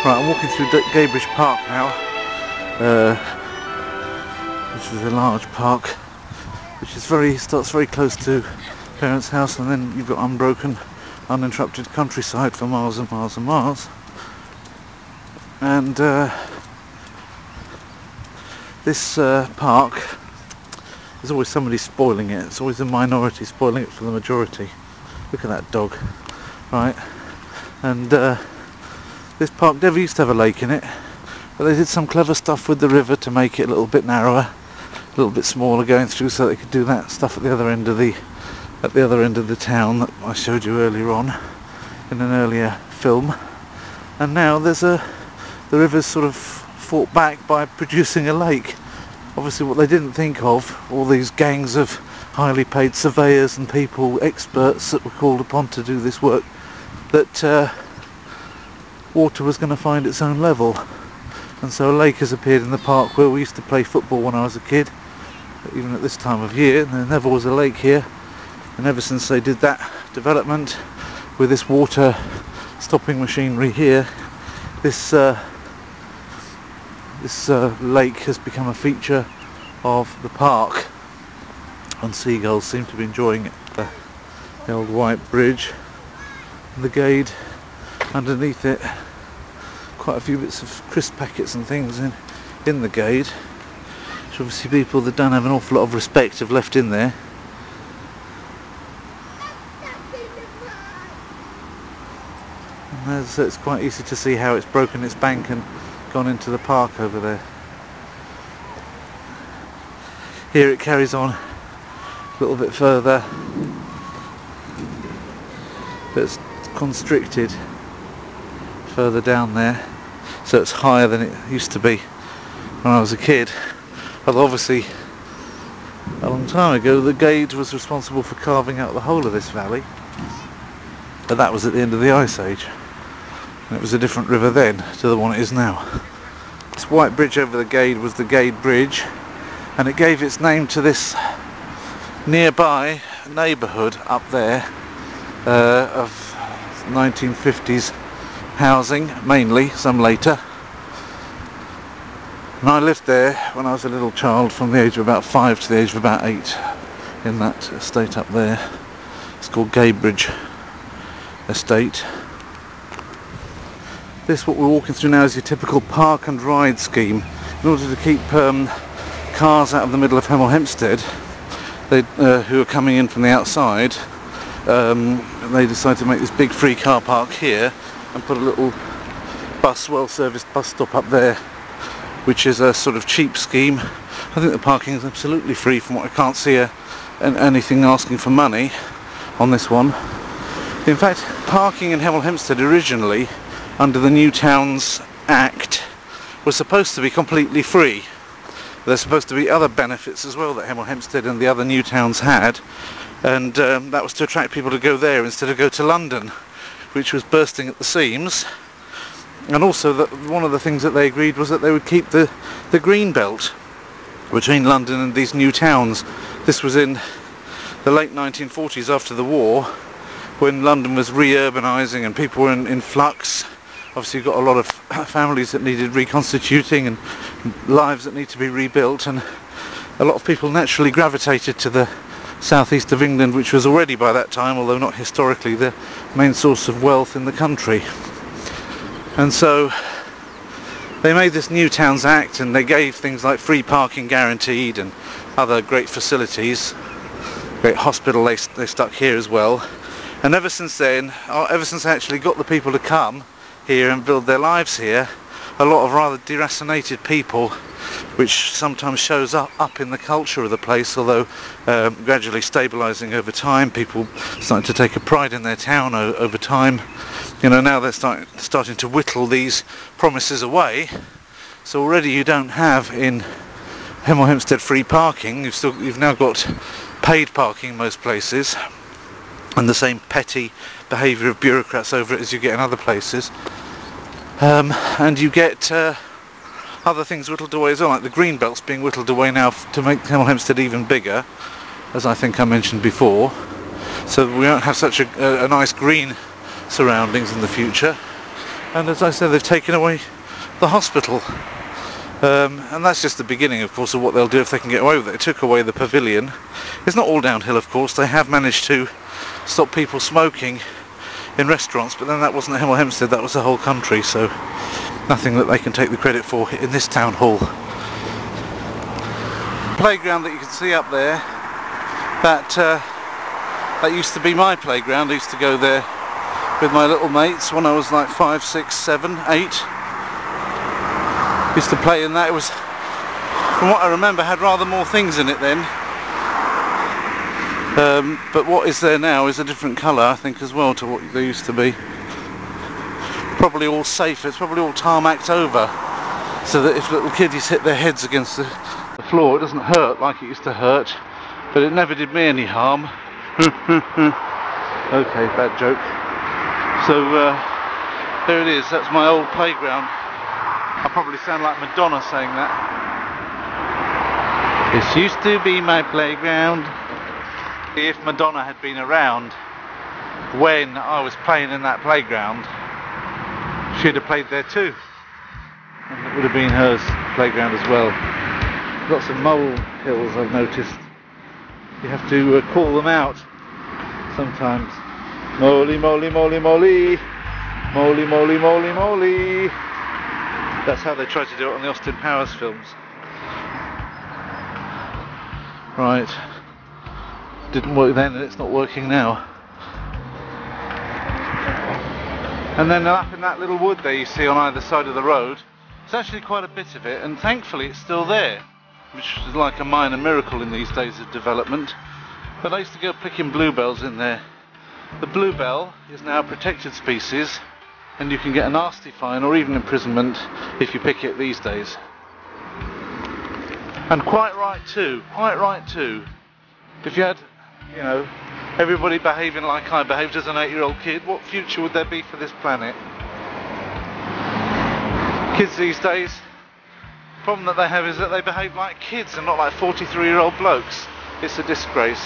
Right, I'm walking through Gadebridge Park now. This is a large park, which starts very close to parents' house, and then you've got unbroken, uninterrupted countryside for miles and miles and miles. And this park, there's always somebody spoiling it. It's always a minority spoiling it for the majority. Look at that dog, right? And this park never used to have a lake in it, but they did some clever stuff with the river to make it a little bit narrower, a little bit smaller going through, so they could do that stuff at the other end of the town that I showed you earlier on in an earlier film. And now the river's sort of fought back by producing a lake. Obviously what they didn't think of, all these gangs of highly paid surveyors and people, experts that were called upon to do this work, that water was going to find its own level. And so a lake has appeared in the park where we used to play football when I was a kid, even at this time of year. There never was a lake here, and ever since they did that development with this water stopping machinery here, this lake has become a feature of the park, and seagulls seem to be enjoying it. The old white bridge, and the Gade underneath it, quite a few bits of crisp packets and things in the Gade, which obviously people that don't have an awful lot of respect have left in there. And it's quite easy to see how it's broken its bank and gone into the park over there. Here it carries on a little bit further, but it's constricted further down there, so it's higher than it used to be when I was a kid. Although obviously a long time ago the Gade was responsible for carving out the whole of this valley, but that was at the end of the Ice Age, and it was a different river then to the one it is now. This white bridge over the Gade was the Gadebridge, and it gave its name to this nearby neighbourhood up there of 1950s housing, mainly, some later. And I lived there when I was a little child, from the age of about 5 to the age of about 8, in that estate up there. It's called Gadebridge Estate. This, what we're walking through now, is your typical park and ride scheme. In order to keep cars out of the middle of Hemel Hempstead, who are coming in from the outside, they decided to make this big free car park here and put a little well-serviced bus stop up there, which is a sort of cheap scheme. I think the parking is absolutely free from what I can't see anything asking for money on this one. In fact, parking in Hemel Hempstead originally, under the New Towns Act, was supposed to be completely free. There's supposed to be other benefits as well that Hemel Hempstead and the other new towns had, and that was to attract people to go there instead of go to London, which was bursting at the seams. And also that one of the things that they agreed was that they would keep the green belt between London and these new towns. This was in the late 1940s, after the war, when London was re-urbanising and people were in flux. Obviously you've got a lot of families that needed reconstituting and lives that need to be rebuilt, and a lot of people naturally gravitated to the southeast of England, which was already by that time, although not historically, the main source of wealth in the country. And so they made this New Towns Act, and they gave things like free parking guaranteed and other great facilities. Great hospital they stuck here as well. And ever since then, ever since they actually got the people to come here and build their lives here, a lot of rather deracinated people, which sometimes shows up in the culture of the place, although gradually stabilising over time. People starting to take a pride in their town over time. You know, now they're starting to whittle these promises away. So already you don't have in Hemel Hempstead free parking. You've now got paid parking in most places, and the same petty behaviour of bureaucrats over it as you get in other places. And you get other things whittled away as well, like the green belts being whittled away now to make Hemel Hempstead even bigger, as I think I mentioned before. So we won't have such a nice green surroundings in the future. And as I said, they've taken away the hospital. And that's just the beginning, of course, of what they'll do if they can get away with it. They took away the pavilion. It's not all downhill, of course. They have managed to stop people smoking in restaurants, but then that wasn't Hemel Hempstead, that was the whole country, so nothing that they can take the credit for in this town hall. Playground that you can see up there, that used to be my playground. I used to go there with my little mates when I was like 5, 6, 7, 8. Used to play in that. It was, from what I remember, had rather more things in it then. But what is there now is a different colour, I think, as well to what they used to be. Probably all safe. It's probably all tarmacked over, so that if little kiddies hit their heads against the floor, it doesn't hurt like it used to hurt. But it never did me any harm. Okay, bad joke. So there it is. That's my old playground. I probably sound like Madonna saying that. This used to be my playground. If Madonna had been around when I was playing in that playground, she'd have played there too. And it would have been her playground as well. Lots of mole hills, I've noticed. You have to call them out sometimes. Moly, moly, moly, moly. Moly, moly, moly, moly. That's how they tried to do it on the Austin Powers films. Right. Didn't work then and it's not working now. And then up in that little wood there you see on either side of the road, it's actually quite a bit of it, and thankfully it's still there, which is like a minor miracle in these days of development. But I used to go picking bluebells in there. The bluebell is now a protected species, and you can get a nasty fine or even imprisonment if you pick it these days. And quite right too, quite right too. If you had, you know, everybody behaving like I behaved as an 8-year-old kid, what future would there be for this planet? Kids these days, the problem that they have is that they behave like kids and not like 43-year-old blokes. It's a disgrace.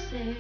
Say